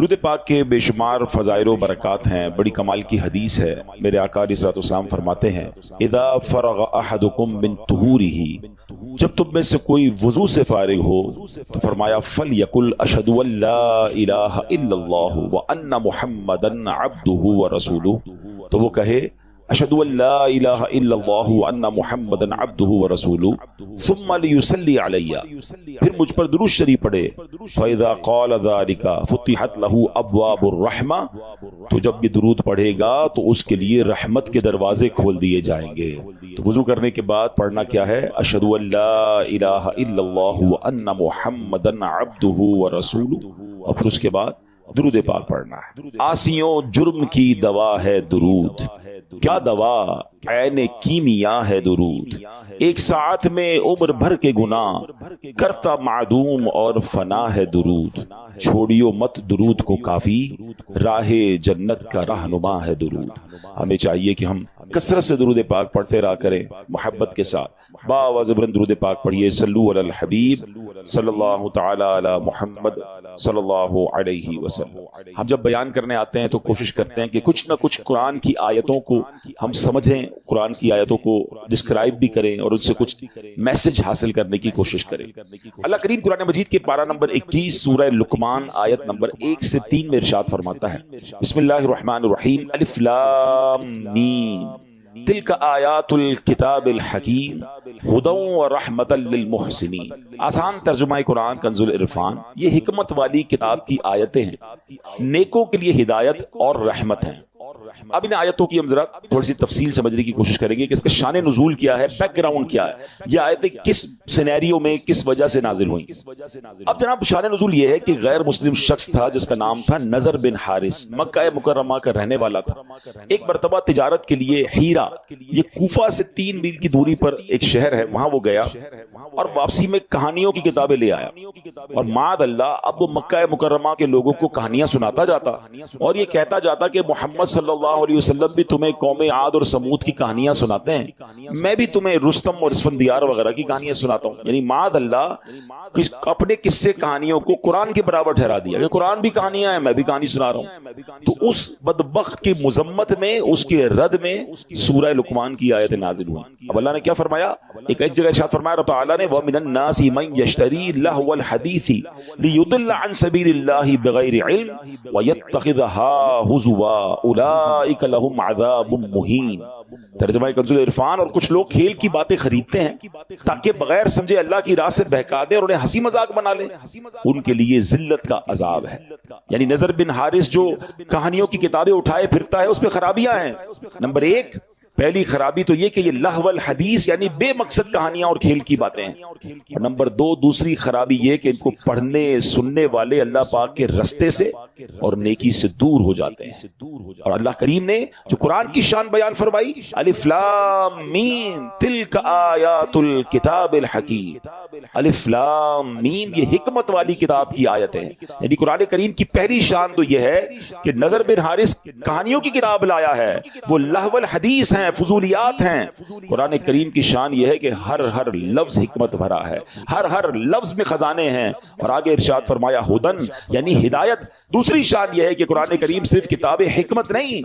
درود پاک کے بے شمار فضائل و برکات ہیں، بڑی کمال کی حدیث ہے۔ میرے آقا علیہ الصلوۃ والسلام فرماتے ہیں اذا فرغ احدکم من طہورہ، جب تم میں سے کوئی وضو سے فارغ ہو تو فرمایا فلیقل اشہد ان لا الہ الا اللہ وان محمدا عبدہ ورسولہ، تو وہ کہے اشہد ان لا الہ الا اللہ وان محمدا عبدہ ورسولہ ثم لیصلی علی، پھر مجھ پر درود شریف پڑھے، فاذا قال ذلک فتحت له ابواب الرحمہ، تو جب یہ درود پڑھے گا تو اس کے لیے رحمت کے دروازے کھول دیے جائیں گے۔ تو وضو کرنے کے بعد پڑھنا کیا ہے؟ اشہد ان لا الہ الا اللہ وان محمدا عبدہ ورسولہ، اور پھر اس کے بعد درود پاک پڑھنا ہے۔ آسیوں جرم کی دوا ہے درود، کیا دوا عین کیمیا ہے درود، ایک ساعت میں عمر بھر کے گناہ کرتا معدوم اور فنا ہے درود، چھوڑیو مت درود کو کافی، راہ جنت کا رہنما ہے درود۔ ہمیں چاہیے کہ ہم کثرت سے درود پاک پڑھتے رہا کریں، محبت کے ساتھ باآواز بلند درود پاک پڑھیے۔ صلو علی الحبیب صلی اللہ تعالی علی محمد صلی اللہ علیہ وسلم۔ ہم جب بیان کرنے آتے ہیں تو کوشش کرتے ہیں کہ کچھ نہ کچھ قرآن کی آیتوں کو ہم سمجھیں، قرآن کی آیتوں کو ڈسکرائب بھی کریں اور ان سے کچھ میسج حاصل کرنے کی کوشش کریں۔ اللہ کریم قرآن مجید کے پارہ نمبر 21 سورہ لقمان آیت نمبر 1 سے 3 میں ارشاد فرماتا ہے بسم اللہ الرحمن الرحیم الف لام میم تلک آیات الکتاب الحکیم ہدی ورحمۃ للمحسنین۔ آسان ترجمہ قرآن کنز العرفان، یہ حکمت والی کتاب کی آیتیں ہیں، نیکوں کے لیے ہدایت اور رحمت ہیں۔ اب ان آیتوں کی ہم ذرا تھوڑی سی تفصیل سمجھنے کی کوشش کریں گے کہ اس کا شان نزول کیا ہے، بیک گراؤنڈ کیا ہے، یہ آیتیں کس سینیریو میں کس وجہ سے نازل ہوئیں۔ اب جناب شان نزول یہ ہے کہ غیر مسلم شخص تھا جس کا نام تھا نضر بن حارث، مکہ مکرمہ کا رہنے والا تھا۔ ایک مرتبہ تجارت کے لیے ہیرا، یہ کوفہ سے 3 میل کی دوری پر ایک شہر ہے، وہاں وہ گیا اور واپسی میں کہانیوں کی کتابیں لے آیا، اور معاذ اللہ اب وہ مکہ مکرمہ کے لوگوں کو کہانیاں سناتا جاتا اور یہ کہتا جاتا کہ محمد صلی اللہ علیہ وسلم بھی تمہیں قوم عاد اور سمود کی کہانیاں سناتے ہیں، میں بھی تمہیں رستم اور اسفندیار وغیرہ کی کہانیاں سناتا ہوں۔ یعنی معاذ اللہ اپنے قصے کہانیوں کو قرآن کے برابر ٹھہرا دیا کہ قرآن بھی کہانیاں ہیں، میں بھی کہانی سنا رہا ہوں۔ تو اس بدبخت کی مذمت میں، اس کے رد میں سورہ لقمان کی آیت نازل ہوئی۔ اب اللہ نے کیا فرمایا؟ ایک جگہ ارشاد فرمایا رب تعالیٰ نے وَمِنَ النَّاسِ مَن يَشْتَرِي لَهْوَ الْحَدِيثِ لِيُضِلَّ عَن سَبِيلِ اللَّهِ بِغَيْرِ عِلْمٍ وَيَتَّخِذَهَا هُزُوًا أُولَئِكَ لَهُمْ عَذَابٌ مُهِينٌ۔ ترجمہ کنز العرفان، اور کچھ لوگ کھیل کی باتیں خریدتے ہیں تاکہ بغیر سمجھے اللہ کی راہ سے بہکا دیں اور انہیں ہنسی مذاق بنا لیں، ان کے لیے ذلت کا عذاب ہے۔ یعنی نضر بن حارث جو کہانیوں کی کتابیں اٹھائے پھرتا ہے اس پہ خرابیاں ہیں۔ نمبر 1، پہلی خرابی تو یہ کہ یہ لہو الحدیث یعنی بے مقصد کہانیاں اور کھیل کی باتیں ہیں، اور نمبر 2 دوسری خرابی یہ کہ ان کو پڑھنے سننے والے اللہ پاک کے رستے سے اور نیکی سے دور ہو جاتے ہیں۔ اور اللہ کریم نے جو قرآن کی شان بیان فرمائی الف لام میم تلک آیات الکتاب الحکیم، الف لام میم یہ حکمت والی کتاب کی آیتیں ہیں۔ یعنی قرآن کریم کی پہلی شان تو یہ ہے کہ نضر بن حارث کہانیوں کی کتاب لایا ہے، وہ لہو الحدیث ہیں، فضولیات ہیں۔ قرآن کریم کی شان یہ ہے کہ ہر لفظ حکمت بھرا ہے، ہر لفظ میں خزانے ہیں۔ اور آگے ارشاد فرمایا ہدن یعنی ہدایت۔ دوسری شان یہ ہے کہ قرآن کریم صرف کتاب حکمت نہیں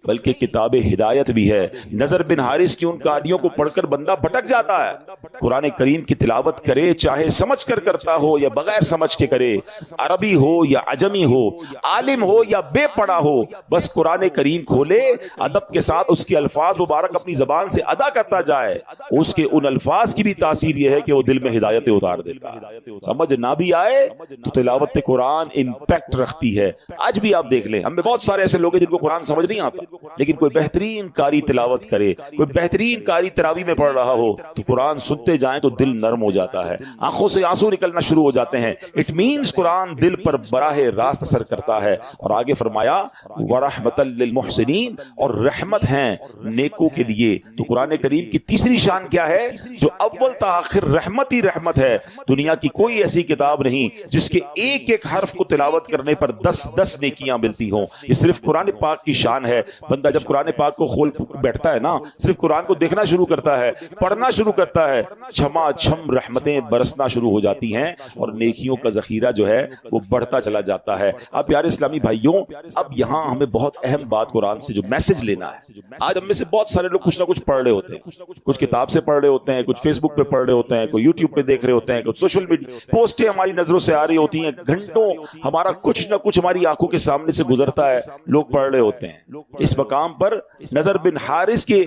بلکہ کتاب ہدایت بھی ہے۔ نضر بن حارث کی ان کہانیوں کو پڑھ کر بندہ بھٹک جاتا ہے، قرآن کریم کی تلاوت کرے چاہے سمجھ کر کرتا ہو یا بغیر سمجھ کے کرے، عربی ہو یا عجمی ہو، عالم ہو یا بے پڑھا ہو، بس قرآن کریم کھولے، ادب کے ساتھ اس کے الفاظ مبارک اپنی زبان سے ادا کرتا جائے، اس کے ان الفاظ کی بھی تاثیر یہ ہے کہ وہ دل میں ہدایت اتار دیتا ہے۔ سمجھ نہ بھی آئے تو تلاوت قرآن امپیکٹ رکھتی ہے۔ آج بھی آپ دیکھ لیں، ہم میں بہت سارے ایسے لوگ ہیں جن کو قرآن سمجھ نہیں آتا، لیکن کوئی بہترین قاری تلاوت کرے، کوئی بہترین قاری تراویح میں پڑھ رہا ہو تو قرآن سنتے جائیں تو دل نرم ہو جاتا ہے، آنکھوں سے آنسو نکلنا شروع ہو جاتے ہیں۔ اٹ مینز قرآن دل پر براہ راست اثر کرتا ہے۔ اور آگے فرمایا وَرَحْمَةً لِّلْمُحْسِنِينَ اور رحمت ہیں نیکوں کے لیے۔ تو قرآن کریم کی تیسری شان کیا ہے؟ جو اول تا آخر رحمت ہی رحمت ہے۔ دنیا کی کوئی ایسی کتاب نہیں جس کے ایک ایک حرف کو تلاوت کرنے پر 10 10 نیکیاں ملتی ہوں. یہ صرف قرآن پاک کی شان ہے. بندہ جب قرآن پاک کو کھول بیٹھتا ہے نا, صرف قرآن کو دیکھنا شروع کرتا ہے, پڑھنا شروع کرتا ہے, چھما چھم رحمتیں برسنا شروع ہو جاتی ہیں اور نیکیوں کا ذخیرہ جو ہے وہ بڑھتا چلا جاتا ہے. اب پیارے اسلامی بھائیوں, اب یہاں ہمیں بہت اہم بات قرآن سے جو میسج لینا ہے. آج ہم میں سے بہت سارے لوگ کچھ نہ کچھ پڑھ رہے ہوتے ہیں, کچھ کتاب سے پڑھ رہے ہوتے ہیں, کچھ فیس بک پہ پڑھ رہے ہوتے ہیں, کوئی یوٹیوب پہ دیکھ رہے ہوتے ہیں, کچھ سوشل میڈیا پوسٹیں ہماری نظروں سے آ رہی ہوتی ہیں, گھنٹوں ہمارا کچھ نہ کچھ ہماری آنکھوں کے سامنے سے گزرتا ہے, لوگ پڑھ رہے ہوتے ہیں. اس مقام پر نذر بن حارث کے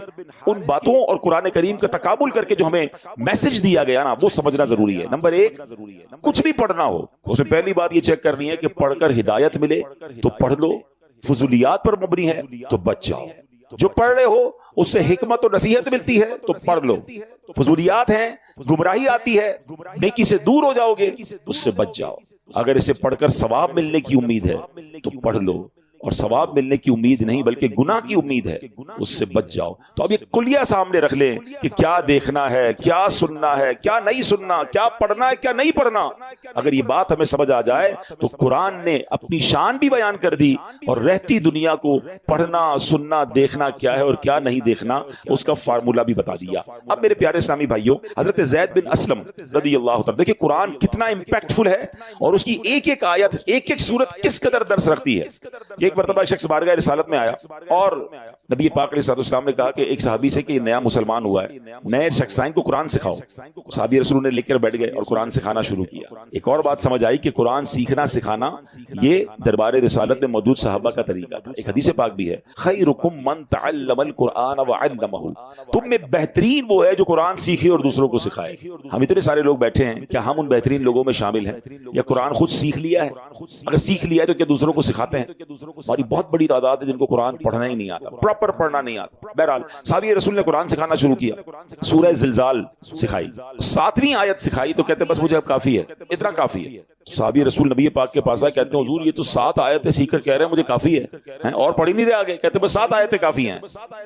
ان باتوں اور قرآن کریم کا تقابل کر کے جو ہمیں میسج دیا گیا نا, وہ سمجھنا ضروری ہے. نمبر 1, کچھ بھی پڑھنا ہو اس میں پہلی بات یہ چیک کرنی ہے کہ پڑھ کر ہدایت ملے تو پڑھ لو, فضولیات پر مبنی ہے تو بچ جاؤ. جو پڑھ رہے ہو اس سے حکمت اور نصیحت ملتی ہے تو پڑھ لو, فضولیات ہیں, گمراہی آتی ہے, نیکی سے دور ہو جاؤ گے, اس سے بچ جاؤ. اگر اسے پڑھ کر ثواب ملنے کی امید ہے تو پڑھ لو, اور ثواب ملنے کی امید نہیں بلکہ گناہ کی امید ہے, اس سے بچ جاؤ. تو اب یہ کلیہ سامنے رکھ لیں کہ کیا دیکھنا ہے, کیا سننا ہے, کیا نہیں سننا, کیا پڑھنا ہے, کیا نہیں پڑھنا. اگر یہ بات ہمیں سمجھ آ جائے تو قرآن نے اپنی شان بھی بیان کر دی اور رہتی دنیا کو پڑھنا, سننا, دیکھنا کیا ہے اور کیا نہیں دیکھنا اس کا فارمولا بھی بتا دیا. اب میرے پیارے اسلامی بھائیوں, حضرت زید بن اسلم رضی اللہ عنہ, دیکھیں قرآن کتنا امپیکٹفل ہے اور اس کی ایک ایک آیت, ایک ایک سورت کس قدر درس رکھتی ہے. ایک مرتبہ شخص بارگاہ رسالت میں آیا اور نبی پاک علیہ السلام نے کہا کہ ایک صحابی سے کہ یہ نیا مسلمان ہوا ہے, نئے شخص کو قرآن سکھاؤ. صحابی رسول نے لکھ کر بیٹھ گئے اور قرآن سکھانا شروع کیا. ایک اور بات سمجھ آئی کہ قرآن سیکھنا سکھانا یہ دربار رسالت میں موجود صحابہ کا طریقہ تھا. ایک حدیث پاک بھی ہے, خیرکم من تعلم القرآن وعلمہ, تم میں بہترین وہ ہے جو قرآن سیکھے اور دوسروں کو سکھائے. ہم اتنے سارے لوگ بیٹھے ہیں, کیا ہم ان بہترین لوگوں میں شامل ہیں یا قرآن خود سیکھ لیا ہے؟ اگر سیکھ لیا ہے تو کیا دوسروں کو سکھاتے ہیں؟ ہماری بہت بڑی تعداد ہے جن کو قرآن پڑھنا ہی نہیں آتا, پراپر پڑھنا نہیں آتا. بہرحال صحابی رسول نے قرآن سکھانا شروع کیا, سورہ زلزال سکھائی, 7ویں آیت سکھائی تو کہتے بس مجھے اب کافی ہے, اتنا کافی ہے. صحابی رسول نبی پاک کے پاس آئے, کہتے ہیں حضور یہ تو 7 آیتیں سیکھ کر کہہ رہے ہیں مجھے کافی ہے, اور پڑھ ہی نہیں رہے آگے. کہتے ہیں بس 7 آیتیں کافی ہیں.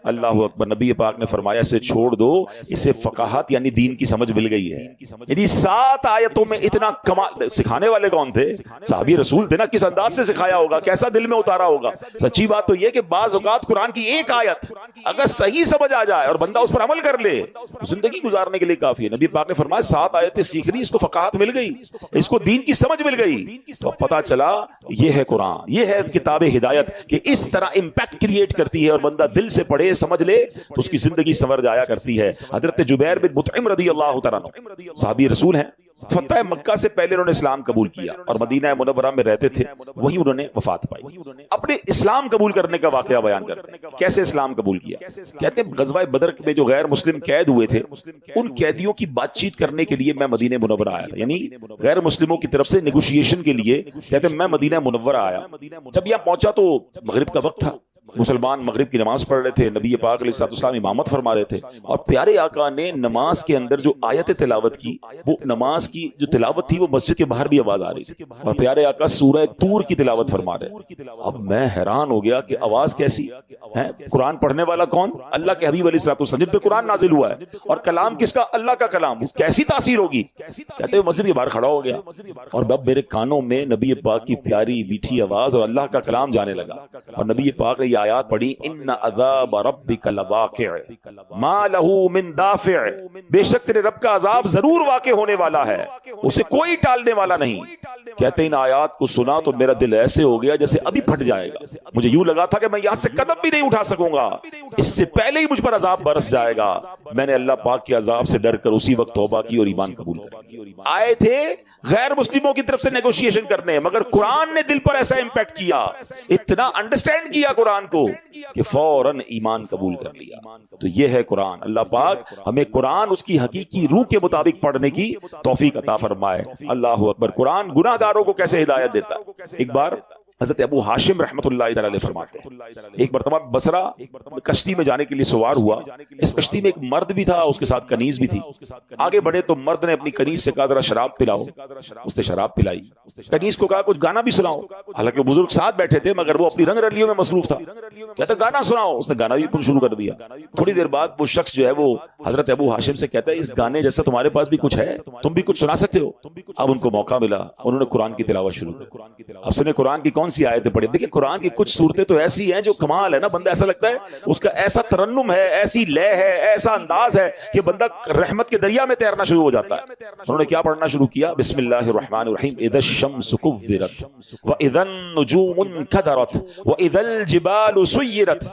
اللہ اکبر. نبی پاک نے فرمایا اسے چھوڑ دو, اسے فقاہت یعنی دین کی سمجھ مل گئی ہے. یعنی 7 آیتوں میں اتنا کمال. سکھانے والے کون تھے؟ صحابی رسول تھے نا. کس انداز سے سکھایا ہوگا, کیسا دل میں اتارا ہوگا. سچی بات تو یہ کہ بعض اوقات قرآن کی ایک آیت اگر صحیح سمجھ آ جائے اور بندہ اس پر عمل کر لے, زندگی گزارنے کے لیے کافی ہے. نبی پاک نے فرمایا 7 آیتیں سیکھ لی, اس کو فقاہت مل گئی, اس کو دین کی سمجھ مل گئی. تو پتا چلا یہ ہے قرآن, یہ ہے کتاب ہدایت کہ اس طرح امپیکٹ کریٹ کرتی ہے اور بندہ دل سے پڑھے سمجھ لے تو اس کی زندگی سنور جایا کرتی ہے. حضرت جبیر بن مطعم رضی اللہ تعالیٰ عنہ صحابی رسول ہیں, فتح مکہ سے پہلے انہوں نے اسلام قبول کیا اور مدینہ منورہ میں رہتے تھے, وہیں انہوں نے وفات پائی. اپنے اسلام قبول کرنے کا واقعہ بیان کرتے ہیں, کیسے اسلام قبول کیا. کہتے ہیں غزوہ بدر میں جو غیر مسلم قید ہوئے تھے ان قیدیوں کی بات چیت کرنے کے لیے میں مدینہ منورہ آیا تھا, یعنی غیر مسلموں کی طرف سے نیگوشیشن کے لیے. کہتے ہیں میں مدینہ منورہ آیا, جب یہاں پہنچا تو مغرب کا وقت تھا, مسلمان مغرب کی نماز پڑھ رہے تھے, نبی پاک علیہ السلام امامت فرما رہے تھے اور پیارے آقا نے نماز کے اندر جو آیت تلاوت کی, وہ نماز کی جو تلاوت تھی وہ مسجد کے باہر بھی آواز آ رہی تھی اور پیارے آقا سورہ طور کی تلاوت فرما رہے. اب میں حیران ہو گیا کہ آواز کیسی ہے. قرآن پڑھنے والا کون؟ اللہ کے حبیب علیہ السلام جن پہ قرآن نازل ہوا ہے, اور کلام کس کا؟ اللہ کا کلام. کیسی تاثیر ہوگی. کہتے ہیں مسجد کے باہر کھڑا ہو گیا اور اب میرے کانوں میں نبی پاک کی پیاری میٹھی آواز اور اللہ کا کلام جانے لگا اور نبی پاک نے آیات پڑھی, ان عذاب ربک لواقع ما لہ من دافع, بے شک تیرے رب کا عذاب ضرور واقع ہونے والا ہے, اسے کوئی ٹالنے والا نہیں. کہتے ہیں ان آیات کو سنا تو میرا دل ایسے ہو گیا جیسے ابھی پھٹ جائے گا. مجھے یوں لگا تھا کہ میں یہاں سے قدم بھی نہیں اٹھا سکوں گا, اس سے پہلے ہی مجھ پر عذاب برس جائے گا. میں نے اللہ پاک کے عذاب سے ڈر کر اسی وقت توبہ کی اور ایمان قبول کیا. آئے تھے غیر مسلموں کی طرف سے نیگوشیشن کرنے, مگر قرآن نے دل پر ایسا امپیکٹ کیا, اتنا انڈرسٹینڈ کیا قرآن کو کہ فوراً ایمان قبول کر لیا. تو یہ ہے قرآن. اللہ پاک ہمیں قرآن اس کی حقیقی روح کے مطابق پڑھنے کی توفیق عطا فرمائے. اللہ اکبر. قرآن گناہ گاروں کو کیسے ہدایت دیتا ہے. ایک بار حضرت ابو ہاشم رحمۃ اللہ تعالی علیہ فرماتے ہیں, ایک مرتبہ بصرہ کشتی میں جانے کے لیے سوار ہوا. اس کشتی میں ایک مرد بھی تھا, اس کے ساتھ کنیز بھی تھی. آگے بڑھے تو مرد نے اپنی کنیز سے کہا ذرا شراب پلاؤ. اس نے شراب پلائی. کنیز کو کہا کچھ گانا بھی سناؤ. حالانکہ بزرگ ساتھ بیٹھے تھے مگر وہ اپنی رنگ رلیوں میں مصروف تھا. کہتا گانا سناؤ. اس نے گانا بھی شروع کر دیا. تھوڑی دیر بعد وہ شخص جو ہے وہ حضرت ابو ہاشم سے کہتا ہے اس گانے جیسا تمہارے پاس بھی کچھ ہے, تم بھی کچھ سنا سکتے ہو. اب ان کو موقع ملا, انہوں نے قرآن کی تلاوت شروع کی. اب سنے قرآن کی کون سی آیتیں پڑھی. دیکھیں قرآن کی کچھ صورتیں تو ایسی ہیں جو کمال ہے نا, بندہ ایسا لگتا ہے اس کا ایسا ترنم ہے, ایسی لے ہے, ایسا انداز ہے کہ بندہ رحمت کے دریا میں تیرنا شروع ہو جاتا ہے. انہوں نے کیا پڑھنا شروع کیا؟ بسم اللہ الرحمن الرحیم, اذا الشمس كورت واذا النجوم انكدرت واذا الجبال سيرت.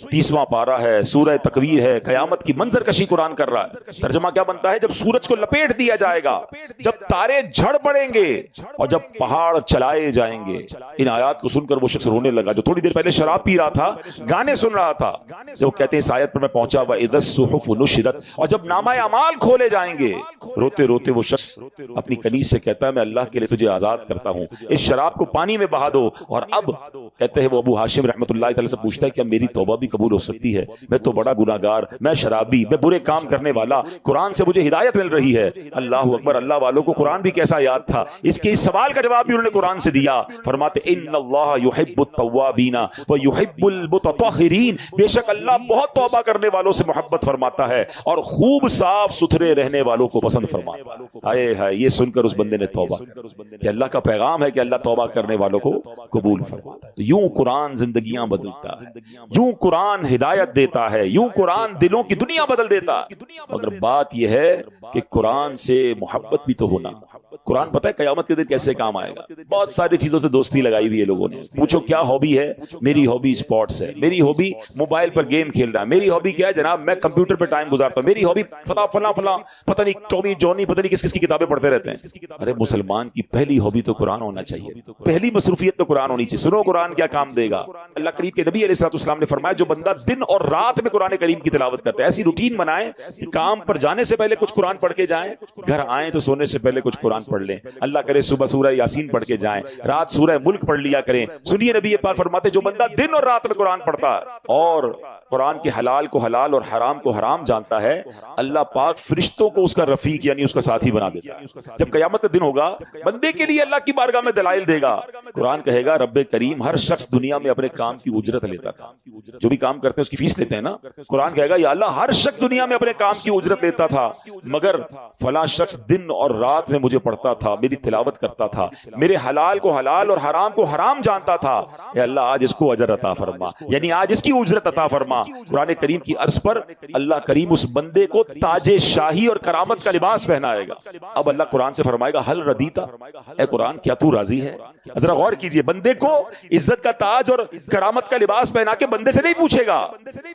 30واں پارہ ہے, سورہ تکویر ہے, قیامت کی منظر کشی قرآن کر رہا ہے. ترجمہ کیا بنتا ہے؟ جب سورج کو لپیٹ دیا جائے گا, جب تارے جھڑ پڑیں گے, اور جب پہاڑ چلائے جائیں گے. ان آیات کو سن کر وہ شخص رونے لگا جو تھوڑی دیر پہلے شراب پی رہا تھا, گانے سن رہا تھا. جب کہتے ہیں اس آیت پر میں پہنچا وَإِذَا الصُّحُفُ نُشِرَتْ, اور جب نامہ اعمال کھولے جائیں گے, روتے روتے وہ شخص اپنی کنیز سے کہتا ہے میں اللہ کے لیے تجھے آزاد کرتا ہوں, اس شراب کو پانی میں بہا دو. اور اب کہتے ہیں وہ ابو ہاشم رحمۃ اللہ تعالی سے پوچھتا ہے کیا میری توبہ بھی قبول ہو سکتی ہے؟ میں تو بڑا گناہگار, میں شرابی, میں برے کام کرنے والا, قرآن سے مجھے ہدایت مل رہی ہے. اللہ اکبر, اللہ والوں کو قرآن بھی کیسا یاد تھا. اس کے اس سوال کا جواب بھی انہوں نے قرآن سے دیا. فرماتے ان اللہ یحب التوابین ویحب المتطہرین, بے شک اللہ بہت توبہ کرنے والوں سے محبت فرماتا ہے اور خوب صاف ستھرے رہنے والوں کو پسند فرماتا ہے. ہائے ہائے, یہ سن کر اس بندے نے توبہ کہ اللہ کا پیغام ہے کہ اللہ توبہ کرنے والوں کو قبول فرماتا ہے. یوں قرآن زندگیاں بدلتا ہے, یوں قرآن ہدایت دیتا ہے, یوں قرآن دلوں کی دنیا بدل دیتا ہے. مگر بات یہ ہے کہ قرآن سے محبت بھی تو ہونا. قرآن پتہ ہے قیامت کے دن کیسے کام آئے گا؟ بہت ساری چیزوں سے دوستی لگائی ہوئی ہے لوگوں نے. پوچھو کیا ہابی ہے؟ میری ہابی سپورٹس ہے, میری ہابی موبائل پر گیم کھیلنا ہے, میری ہابی کیا ہے جناب میں کمپیوٹر پہ ٹائم گزارتا ہوں, میری ہابی فلاں پتہ نہیں ٹامی جونی پتہ نہیں کس کی کتابیں پڑھتے رہتے ہیں. ارے مسلمان کی پہلی ہابی تو قرآن ہونا چاہیے, پہلی مصروفیت تو قرآن ہونی چاہیے. سنو قرآن کیا کام دے گا. اللہ کریم کے نبی علیہ السلام نے فرمایا جو بندہ دن اور رات میں قرآن کریم کی تلاوت کرتا ہے, ایسی روٹین بنائیں کہ کام پر جانے سے پہلے کچھ قرآن پڑھ کے جائیں, گھر آئیں تو سونے سے پہلے کچھ قرآن پڑھ لیں, اللہ کرے صبح سورہ یاسین پڑھ کے جائیں, رات سورہ ملک پڑھ لیا کریں. سنیے نبی پاک فرماتے جو بندہ دن اور رات میں قرآن پڑھتا ہے اور قرآن کے حلال کو حلال اور حرام کو حرام جانتا ہے, اللہ پاک فرشتوں کو اس کا رفیق یعنی اس کا ساتھی بنا دیتا ہے. جب قیامت کا دن ہوگا بندے کے لیے اللہ کی بارگاہ میں دلائل دے گا. قرآن کہے گا رب کریم ہر شخص دنیا میں اپنے کام کی اجرت لیتا تھا, جو بھی کام کرتے ہیں اس کی فیس لیتے ہیں نا. قرآن کہے گا یا اللہ ہر شخص دنیا میں اپنے کام کی اجرت لیتا تھا, مگر فلاں شخص دن اور رات میں مجھے پڑھتا تھا, میری تلاوت کرتا تھا, میرے حلال کو حلال اور حرام کو حرام جانتا تھا. اے اللہ آج اس کو اجر عطا فرما, یعنی آج اس کی اجرت عطا فرما. قرآن کریم کی عرض پر اللہ کریم اس بندے کو تاج شاہی اور کرامت کا لباس پہنائے گا. اب اللہ قرآن سے فرمائے گا حل ردیتا, اے قرآن کیا تو راضی ہے؟ ذرا غور کیجئے, بندے کو عزت کا تاج اور کرامت کا لباس پہنا کے بندے سے نہیں پوچھے گا,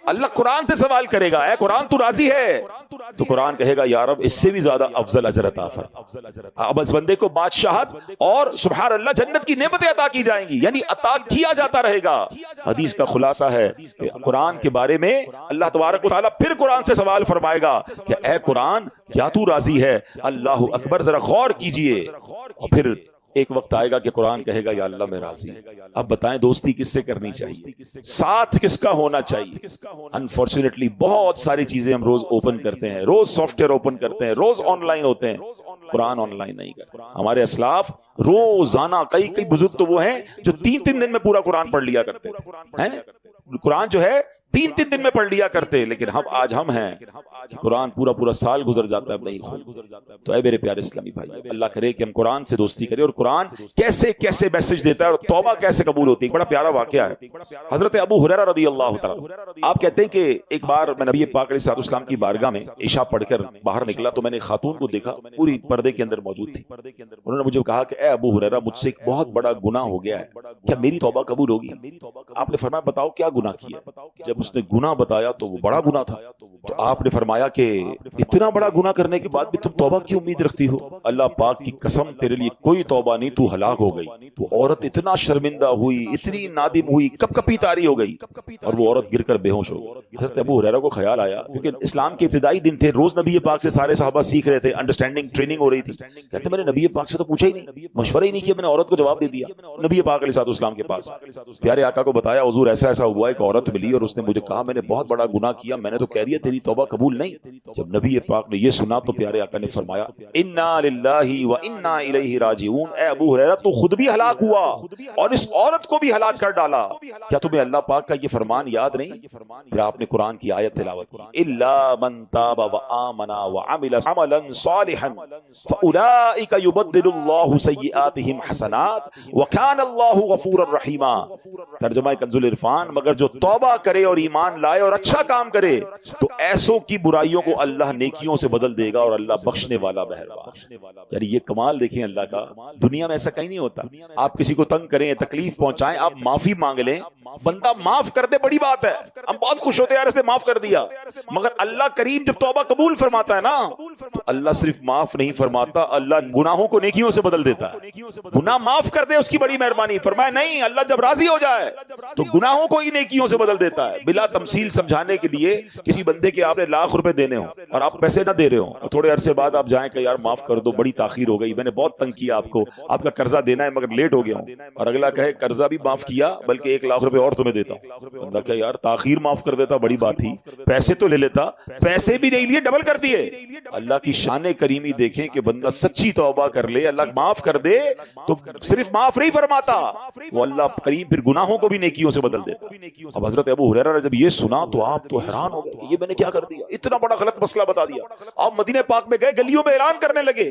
اللہ قرآن سے سوال کرے گا اے قرآن تو راضی ہے؟ تو قرآن کہے گا یا رب اس سے بھی زیادہ افضل اجر عطا فرما. اب اس بندے کو بادشاہت اور سبحان اللہ جنت کی نعمتیں عطا کی جائیں گی, یعنی عطا کیا جاتا رہے گا. حدیث کا خلاصہ ہے کہ قرآن کے بارے میں اللہ تبارک و تعالیٰ پھر قرآن سے سوال فرمائے گا کہ اے قرآن کیا تو راضی ہے؟ اللہ اکبر, ذرا غور کیجئے. اور پھر ایک وقت آئے گا کہ قرآن کہے گا یا اللہ میں راضی. اب بتائیں دوستی کس سے کرنی چاہیے, ساتھ کس کا ہونا چاہیے؟ انفارچونیٹلی بہت ساری چیزیں ہم روز اوپن کرتے ہیں, روز سافٹ ویئر اوپن کرتے ہیں, روز آن لائن ہوتے ہیں, قرآن آن لائن نہیں کرتے. ہمارے اسلاف روزانہ کئی بزرگ تو وہ ہیں جو 3 دن میں پورا قرآن پڑھ لیا کرتے ہیں. قرآن جو ہے 3 دن میں پڑھ لیا کرتے, لیکن آج ہم ہیں قرآن پورا سال گزر جاتا ہے نہیں. تو اے میرے پیارے اسلامی بھائی, اللہ کرے کہ ہم قرآن سے دوستی کریں, اور قرآن کیسے میسج دیتا ہے اور توبہ کیسے قبول ہوتی ہے. بڑا پیارا واقعہ ہے. حضرت ابو ہریرہ رضی اللہ تعالی, آپ کہتے ہیں کہ ایک بار میں نبی پاک علیہ الصلوۃ والسلام کی بارگاہ میں عشاء پڑھ کر باہر نکلا تو میں نے خاتون کو دیکھا, پوری پردے کے اندر موجود تھی. انہوں نے مجھے کہا کہ اے ابو ہریرہ مجھ سے ایک بہت بڑا گناہ ہو گیا ہے, کیا میری توبہ قبول ہوگی؟ آپ نے فرمایا بتاؤ کیا گناہ کیا؟ جب اس نے گناہ بتایا تو وہ بڑا گناہ تھا. تو آپ نے فرمایا کہ اتنا بڑا گناہ کرنے کے بعد بھی تم توبہ کی امید رکھتی ہو؟ اللہ پاک کی قسم تیرے لیے کوئی توبہ نہیں, تو ہلاک ہو گئی. تو عورت اتنا شرمندہ ہوئی, اتنی نادم ہوئی, کپی تاری ہو گئی, اور وہ عورت گر کر بے ہوش ہو گئی. حضرت ابو ہریرہ کو خیال آیا, کیونکہ اسلام کے ابتدائی دن تھے, روز نبی پاک سے سارے صحابہ سیکھ رہے تھے, انڈرسٹینڈنگ ٹریننگ ہو رہی تھی. کہتے میں نے نبی پاک سے تو پوچھا ہی نہیں, مشورہ ہی نہیں کیا, میں نے عورت کو جواب دے دیا. نبی پاک علیہ الصلوۃ والسلام کے پاس پیارے آقا کو بتایا حضور ایسا ہوا, ایک عورت ملی اور اس نے مجھے کہا میں نے بہت بڑا گناہ کیا, میں نے تو کہہ دیا تیری تیری توبہ قبول نہیں؟ جب نبی پاک نے یہ سنا تو پیارے آقا نے فرمایا انا للہ و انا الیہ راجعون، اے ابو ہریرہ تو خود بھی ہلاک ہوا اور اس عورت کو بھی ہلاک کر ڈالا۔ کیا تمہیں اللہ پاک کا یہ فرمان یاد نہیں؟ پھر آپ نے قرآن کی آیت تلاوت کی الا من تاب وآمن وعمل عملا صالحا فاولئک یبدل اللہ سیئاتہم حسنات وکان اللہ غفورا رحیما۔ ترجمہ کنز العرفان، مگر جو توبہ کرے اور ایمان لائے اور اچھا کام کرے تو ایسوں کی برائیوں کو اللہ نیکیوں سے بدل دے گا اور اللہ بخشنے والا مہربان۔ یعنی یہ کمال دیکھیں اللہ کا، دنیا میں ایسا کہیں نہیں ہوتا۔ آپ کسی کو تنگ کریں، تکلیف پہنچائیں، آپ معافی مانگ لیں، بندہ معاف کر دے بڑی بات ہے، ہم بہت خوش ہوتے ہیں یار اس نے معاف کر دیا، مگر اللہ کریم جب توبہ قبول فرماتا ہے نا تو اللہ صرف معاف نہیں فرماتا، اللہ گناہوں کو نیکیوں سے بدل دیتا ہے۔ گناہ معاف کر دے اس کی بڑی مہربانی، فرمایا نہیں، اللہ جب راضی ہو جائے تو گناہوں کو ہی نیکیوں سے بدل دیتا ہے۔ بلا تمثیل سمجھانے کے لیے کسی بندے کے آپ نے لاکھ روپے دینے ہوں اور آپ پیسے نہ دے رہے ہوں اور تھوڑے عرصے بعد آپ جائیں کہ یار معاف کر دو، بڑی تاخیر ہو گئی، میں نے بہت تنگ کیا آپ کو، آپ کا قرضہ دینا ہے مگر لیٹ ہو گیا ہوں، اور اگلا کہے قرضہ بھی معاف کیا بلکہ 1,00,000 روپے اور تمہیں دیتا ہوں، بندہ کہ یار تاخیر معاف کر دیتا بڑی بات تھی، پیسے تو لے لیتا، پیسے بھی نہیں لیے ڈبل کر دیے۔ اللہ کی شان کریمی دیکھیں کہ بندہ سچی توبہ کر لے، اللہ معاف کر دے تو صرف معاف نہیں فرماتا، وہ اللہ کریم پھر گناہوں کو بھی نیکیوں سے بدل دیتا۔ اب حضرت ابو ہریرہ نے جب یہ سنا تو آپ تو حیران ہو گئے کہ یہ میں نے کیا کر دیا، اتنا بڑا غلط مسئلہ بتا دیا۔ آپ مدینہ پاک میں گئے، گلیوں میں اعلان کرنے لگے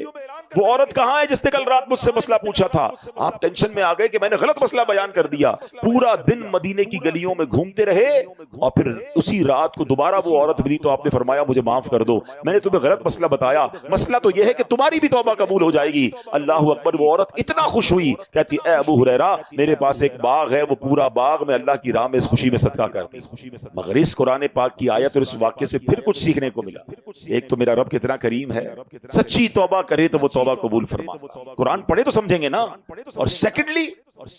وہ عورت کہاں ہے جس نے کل رات مجھ سے مسئلہ پوچھا تھا۔ آپ ٹینشن میں آ گئے کہ میں نے غلط مسئلہ بیان کر دیا، پورا دن مدینے کی گلیوں میں گھومتے رہے اور پھر اسی رات کو دوبارہ وہ عورت ملی تو آپ نے فرمایا مجھے معاف کر دو، میں نے تمہیں غلط مسئلہ بتایا، مسئلہ تو یہ ہے کہ تمہاری بھی توبہ قبول ہو جائے گی۔ اللہ اکبر۔ وہ عورت اتنا خوش ہوئی، کہتی اے ابو ہریرہ میرے پاس ایک باغ ہے، وہ پورا باغ میں اللہ کی راہ میں اس خوشی میں صدقہ کرتی۔ مگر اس قرآن پاک کی آیت اور اس واقعے سے پھر کچھ سیکھنے کو ملا۔ ایک تو میرا رب کتنا کریم ہے، سچی توبہ کرے تو وہ توبہ قبول فرماتا، قرآن پڑھے تو سمجھیں گے نا، اور سیکنڈلی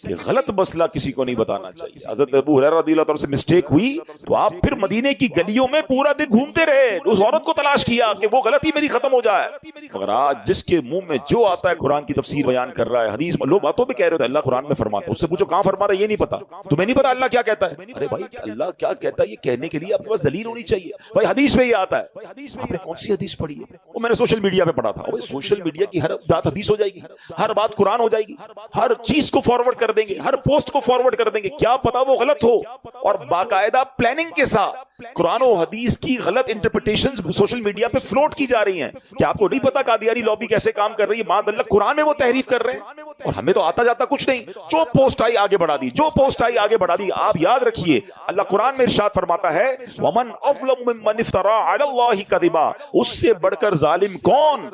کہ غلط مسئلہ کسی کو نہیں بتانا چاہیے۔ حضرت ابو ہریرہ رضی اللہ عنہ سے مسٹیک ہوئی تو آپ پھر مدینے کی گلیوں میں پورا دن گھومتے رہے، اس عورت کو تلاش کیا کہ وہ غلطی میری ختم ہو جائے۔ مگر آج جس کے منہ میں جو آتا ہے قرآن کی تفسیر بیان کر رہا ہے، حدیث لوگ باتوں پہ کہہ رہے تھے اللہ قرآن میں فرماتا ہے، اس سے پوچھو کہاں فرماتا ہے، یہ نہیں پتا، تمہیں نہیں پتا اللہ کیا کہتا ہے؟ ارے بھائی اللہ کیا کہتا ہے یہ کہنے کے لیے آپ کے پاس دلیل ہونی چاہیے، بھائی حدیث میں یہ آتا ہے۔ آپ نے کون سی حدیث پڑھی ہے؟ وہ میں نے سوشل میڈیا پہ پڑھا تھا۔ سوشل میڈیا کی ہر بات حدیث ہو جائے گی، ہر بات قرآن ہو جائے گی، ہر چیز کو فارورڈ کر دیں گے، ہر پوسٹ کو فارورڈ کر دیں گے، کیا پتا وہ غلط ہو، اور باقاعدہ پلاننگ کے ساتھ قرآن و حدیث کی غلط انٹرپریٹیشنز سوشل میڈیا پہ فلوٹ کی جا رہی ہیں۔ کیا آپ کو نہیں پتا قادیانی لابی کیسے کام کر رہی ہے؟ معاذ اللہ قرآن میں وہ تحریف کر رہے ہیں اور ہمیں تو آتا جاتا کچھ نہیں، جو پوسٹ آئی آگے بڑھا دی، جو پوسٹ آئی آگے بڑھا دی۔ آپ یاد رکھیے اللہ قرآن میں ارشاد فرماتا ہے وَمَنْ أَظْلَمُ مِمَّنِ افْتَرَىٰ عَلَى اللَّهِ كَذِبًا، اس سے بڑھ کر ظالم کون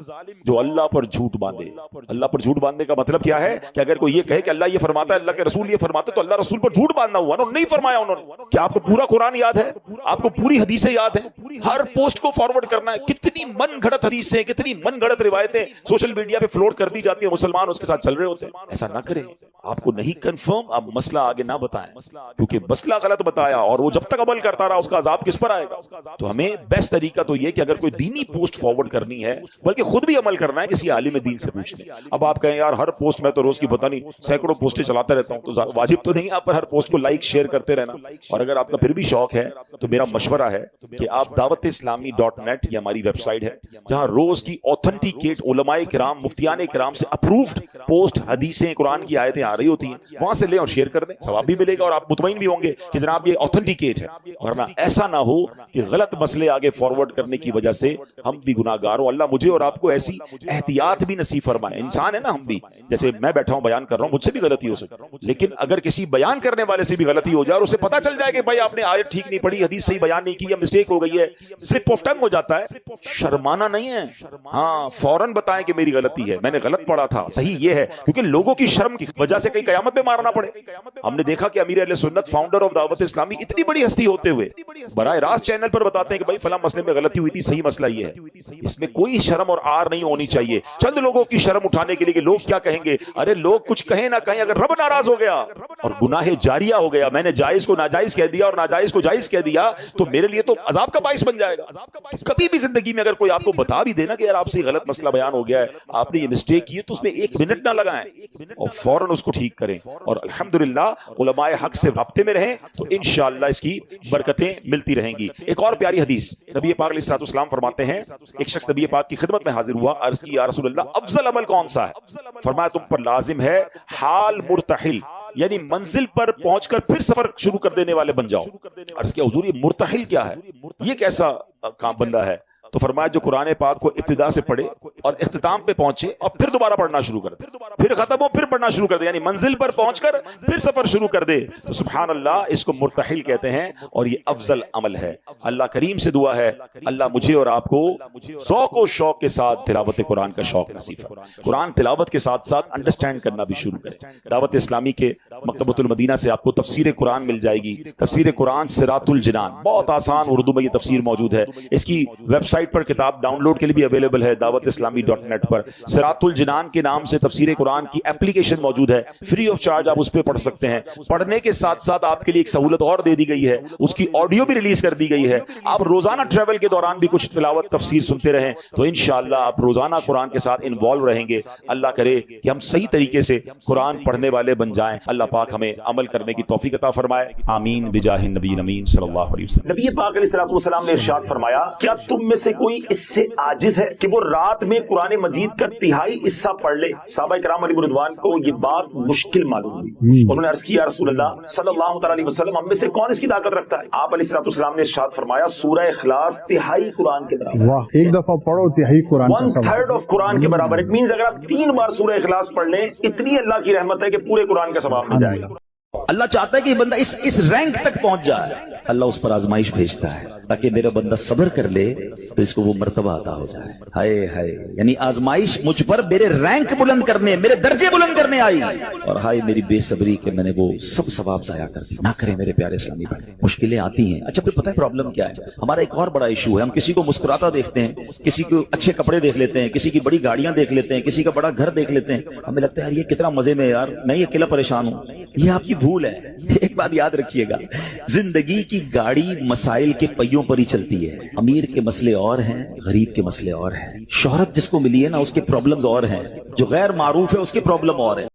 جو اللہ پر جھوٹ باندھے۔ اللہ پر جھوٹ باندھنے کا مطلب کیا ہے کہ اگر کوئی یہ کہے کہ اللہ یہ فرماتا ہے، اللہ کے رسول یہ فرماتے، تو اللہ رسول پر جھوٹ باندھنا ہوا نا، نہیں فرمایا انہوں نے۔ کیا آپ کو پورا قرآن یاد ہے؟ آپ کو پوری حدیثیں یاد ہیں؟ ہر پوسٹ کو فارورڈ کرنا ہے؟ کتنی من گھڑت حدیثیں، کتنی من گھڑت روایتیں سوشل میڈیا پہ فلوٹ کر دی جاتی ہیں، مسلمان اس کے ساتھ چل رہے ہوتے ہیں۔ ایسا نہ کریں، آپ کو نہیں کنفرم آپ مسئلہ آگے نہ بتائیں، کیونکہ مسئلہ غلط بتایا اور وہ جب تک عمل کرتا رہا اس کا عذاب کس پر آئے گا۔ تو ہمیں بیسٹ طریقہ تو یہ کہ اگر کوئی دینی پوسٹ فارورڈ کرنی ہے بلکہ خود بھی عمل کرنا ہے، کسی عالم دین سے پوچھنا۔ اب آپ کہیں یار ہر پوسٹ میں تو روز کی پتہ نہیں سینکڑوں پوسٹیں چلاتا رہتا ہوں، تو واجب تو نہیں آپ پر ہر پوسٹ کو لائک شیئر کرتے رہنا۔ اور اگر آپ کا پھر بھی شوق ہے تو میرا مشورہ ہے کہ آپ dawat-e-islami.net یہ ہماری ویب سائٹ ہے جہاں روز کی اوتھنٹیکیٹ علماء کرام مفتیان کرام سے اپروفڈ پوسٹ حدیثیں قرآن کی آیتیں آ رہی ہوتی ہیں، وہاں سے لیں اور شیئر کر دیں، ثواب بھی ملے گا اور آپ مطمئن بھی ہوں گے کہ جناب یہ اوتھنٹیکیٹ ہے۔ ورنہ ایسا نہ ہو کہ غلط مسئلے آگے فارورڈ کرنے کی وجہ سے ہم بھی گناہگار ہوں۔ اللہ مجھے اور آپ کو ایسی احتیاط بھی نصیب فرمائے۔ انسان ہے نا ہم بھی، جیسے میں بیٹھا ہوں بیان کر رہا ہوں، مجھ سے بھی غلطی ہو سکتی ہے، لیکن اگر کسی بیان کرنے والے سے بھی غلطی ہو جائے اور اسے پتا چل جائے کہ بھائی آپ نے آیت ٹھیک نہیں پڑھی، حدیث صحیح بیان نہیں کی، یا مسٹیک ہو گئی ہے، سلپ آف ٹنگ ہو جاتا ہے، شرمانا نہیں ہے، ہاں فوراً بتائیں کہ میری غلطی ہے، میں نے غلط پڑھا تھا، صحیح یہ ہے، کیونکہ لوگوں کی شرم کی وجہ سے کئی قیامت میں مارنا پڑے۔ ہم نے دیکھا کہ امیر اہل سنت فاؤنڈر آف دعوت اسلامی اتنی بڑی ہستی ہوتے ہوئے براہ راست چینل پر بتاتے ہیں کہ بھائی فلاں مسئلے میں غلطی ہوئی تھی، صحیح مسئلہ یہ ہے۔ اس میں کوئی شرم اور آر نہیں ہونی چاہیے، چند لوگوں کی شرم اٹھانے کے لیے کہ لوگ کیا کہیں گے۔ ارے لوگ کچھ کہیں نہ کہیں، اگر رب ناراض ہو گیا اور گناہ جاریہ ہو گیا، میں نے جائز کو ناجائز کہہ دیا اور ناجائز کو جائز کہہ دیا، تو میرے لیے تو عذاب کا باعث بن جائے گا. کبھی بھی زندگی میں اگر کوئی آپ کو بتا بھی دینا کہ یار آپ سے غلط مسئلہ بیان ہو گیا ہے, آپ نے یہ مسٹیک کی ہے, تو اس میں 1 منٹ نہ لگائیں اور فوراً اس کو ٹھیک کریں, اور الحمدللہ علماء حق سے رابطے میں رہیں تو انشاءاللہ اس کی برکتیں ملتی رہیں گی. ایک اور پیاری حدیث, نبی پاک علیہ الصلوۃ والسلام فرماتے ہیں, ایک شخص نبی پاک کی خدمت میں حاضر ہوا, عرض کی یا رسول اللہ افضل عمل کون سا ہے؟ فرمایا تم پر لازم ہے حال مرتحل, یعنی منزل پر پہنچ کر پھر سفر شروع کر دینے والے بن جاؤ. عرض کیا حضور یہ مرتحل کیا ہے, یہ کیسا کام بندہ ہے؟ تو فرمایا جو قرآن پاک کو ابتدا سے پڑھے اور اختتام پہ پہنچے اور پھر دوبارہ پڑھنا شروع کر دے, پھر ختم ہو پھر پڑھنا شروع کر دے, یعنی منزل پر پہنچ کر پھر سفر شروع کر دے, تو سبحان اللہ اس کو مرتحل کہتے ہیں, اور یہ افضل عمل ہے. اللہ کریم سے دعا ہے اللہ مجھے اور آپ کو ذوق و شوق کے ساتھ تلاوت قرآن کا شوق نصیب فرمائے. قرآن تلاوت کے ساتھ ساتھ انڈرسٹینڈ کرنا بھی شروع کریں. دعوت اسلامی کے مکتبۃ المدینہ سے آپ کو تفسیر قرآن مل جائے گی, تفسیر قرآن صراط الجنان, بہت آسان اردو میں یہ تفسیر موجود ہے. اس کی ویب سائٹ پر کتاب ڈاؤن لوڈ کے لیے بھی اویلیبل ہے, دعوت اسلامی .net پر. صراط الجنان کے نام سے تفسیر قرآن کی اپلیکیشن موجود ہے, فری آف چارج آپ اس پہ پڑھ سکتے ہیں. پڑھنے کے ساتھ ساتھ آپ کے لیے ایک سہولت اور دے دی گئی ہے, اس کی آڈیو بھی ریلیز کر دی گئی ہے. آپ روزانہ ٹریول کے دوران بھی کچھ تلاوت تفسیر سنتے رہیں تو انشاءاللہ آپ روزانہ قرآن کے ساتھ انوالو رہیں گے. اللہ کرے کہ ہم صحیح طریقے سے قرآن پڑھنے والے بن جائیں. اللہ پاک ہمیں عمل کرنے کی توفیق عطا فرمائے, آمین بجاہ النبی امین صلی اللہ علیہ وسلم. نبی پاک علیہ الصلوۃ والسلام نے ارشاد فرمایا, کیا تم میں سے کوئی اس سے عاجز ہے کہ وہ رات میں قرآن مجید کا 1/3 حصہ پڑھ لے؟ صحابہ کرام علیہ رضوان کو یہ بات مشکل معلوم ہوئی. انہوں نے عرض کیا یا رسول اللہ صلی اللہ تعالی علیہ وسلم, ہم میں سے کون اس کی طاقت رکھتا ہے؟ آپ علیہ الصلوۃ والسلام نے ارشاد فرمایا سورہ اخلاص 1/3 قرآن کے برابر. واہ, ایک دفعہ پڑھو 1/3 قرآن کا 1/3 آف قرآن کے برابر. اٹ مینز اگر آپ 3 بار سورہ اخلاص پڑھ لیں اتنی اللہ کی رحمت ہے کہ پورے قرآن کا ثواب مل جائے گا. اللہ چاہتا ہے کہ یہ بندہ اس رینک تک پہنچ جائے. اللہ اس پر آزمائش بھیجتا ہے تاکہ میرا بندہ صبر کر لے تو اس کو وہ مرتبہ عطا ہو جائے. ہائے ہائے, یعنی آزمائش مجھ پر میرے رینک بلند کرنے, میرے درجے بلند کرنے آئی, اور ہائے میری بے صبری کہ میں نے وہ سب ثواب ضائع کر دی. نہ کرے میرے پیارے اسلامی بھائی, مشکلیں آتی ہیں. اچھا پھر پتہ ہے پرابلم کیا ہے؟ ہمارا ایک اور بڑا ایشو ہے, ہم کسی کو مسکراتا دیکھتے ہیں, کسی کو اچھے کپڑے دیکھ لیتے ہیں, کسی کی بڑی گاڑیاں دیکھ لیتے ہیں, کسی کا بڑا گھر دیکھ لیتے ہیں, ہمیں لگتا ہے یار یہ کتنا مزے میں, یار میں یہ اکیلا پریشان ہوں. یہ آپ کی بھول ہے. ایک بات یاد رکھیے گا, زندگی کی گاڑی مسائل کے پہیوں پر ہی چلتی ہے. امیر کے مسئلے اور ہیں, غریب کے مسئلے اور ہیں. شہرت جس کو ملی ہے نا اس کے پرابلمز اور ہیں, جو غیر معروف ہے اس کے پرابلم اور ہیں.